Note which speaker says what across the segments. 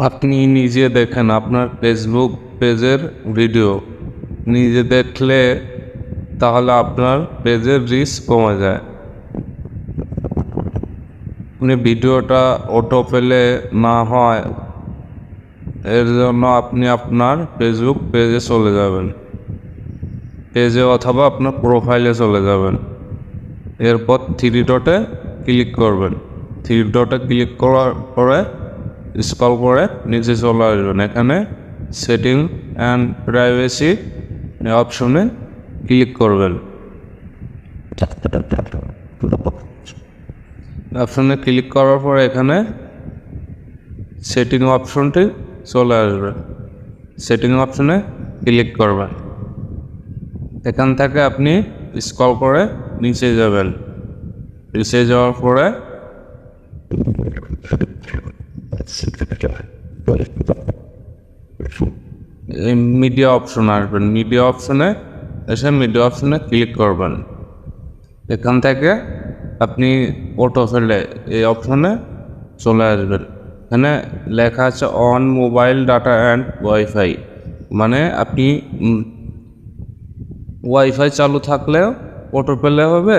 Speaker 1: আপনি নিজে দেখেন আপনার ফেসবুক পেজের ভিডিও নিজে দেখলে তাহলে আপনার পেজের রিচ কমে যায়। আপনি ভিডিওটা অটো পেলে না হয় এর জন্য আপনি আপনার ফেসবুক পেজে চলে যাবেন, পেজে অথবা আপনার প্রোফাইলে চলে যাবেন। এরপর থ্রি ডটে ক্লিক করবেন। থ্রি ডটে ক্লিক করার পরে স্ক্রল করে নিচে চলে আসবেন। এখানে সেটিং অ্যান্ড প্রাইভেসি অপশনে ক্লিক করবেন। অপশনে ক্লিক করার পরে এখানে সেটিং অপশনটি চলে আসবে। সেটিং অপশনে ক্লিক করবেন। এখান থেকে আপনি স্ক্রল করে নিচে যাবেন। নিচে যাওয়ার পরে মিডিয়া অপশন আসবেন। মিডিয়া অপশনে এসে মিডিয়া অপশনে ক্লিক করবেন। এখান থেকে আপনি অটো ফেলে এই অপশনে চলে আসবেন। এখানে লেখা আছে on mobile data and wifi, মানে আপনি ওয়াইফাই চালু থাকলেও অটো পেলে হবে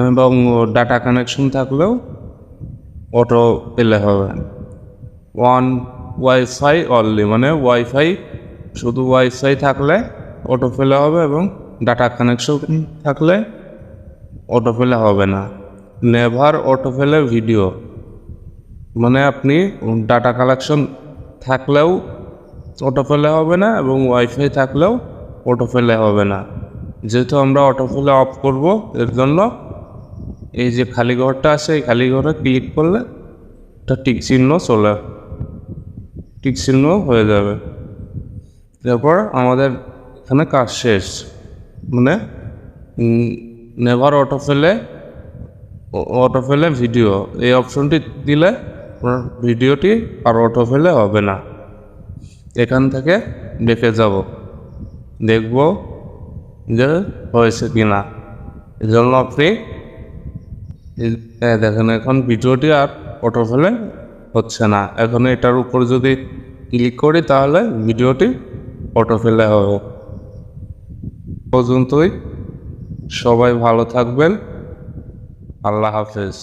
Speaker 1: এবং ডাটা কানেকশন থাকলেও অটো পেলে হবে। ওয়ান ওয়াইফাই অনলি, মানে ওয়াইফাই শুধু ওয়াইফাই থাকলে অটো পেলে হবে এবং ডাটা কানেকশন থাকলে অটো পেলে হবে না। নেভার অটো পেলে ভিডিও, মানে আপনি ডাটা কালেকশন থাকলেও অটো পেলে হবে না এবং ওয়াইফাই থাকলেও অটো পেলে হবে না। যেহেতু আমরা অটো পেলে অফ করব, এর জন্য এই যে খালি ঘরটা আছে এই খালি ঘরে ক্লিক করলে একটা টিক চিহ্ন হয়ে যাবে। তারপর আমাদের এখানে কাজ শেষ। মানে নেভার অটো ফেলে ভিডিও এই অপশনটি দিলে ভিডিওটি আর অটো ফেলে হবে না। এখান থেকে দেখে দেখব যে হয়েছে কিনা। এই জন্য আপনি দেখেন এখন ভিডিওটি আর অটো ফেলে হচ্ছে না। এখন এটার উপর যদি ক্লিক করি তাহলে ভিডিওটি অটো ফেলে হবে। পর্যন্তই, সবাই ভালো থাকবেন। আল্লাহ হাফেজ।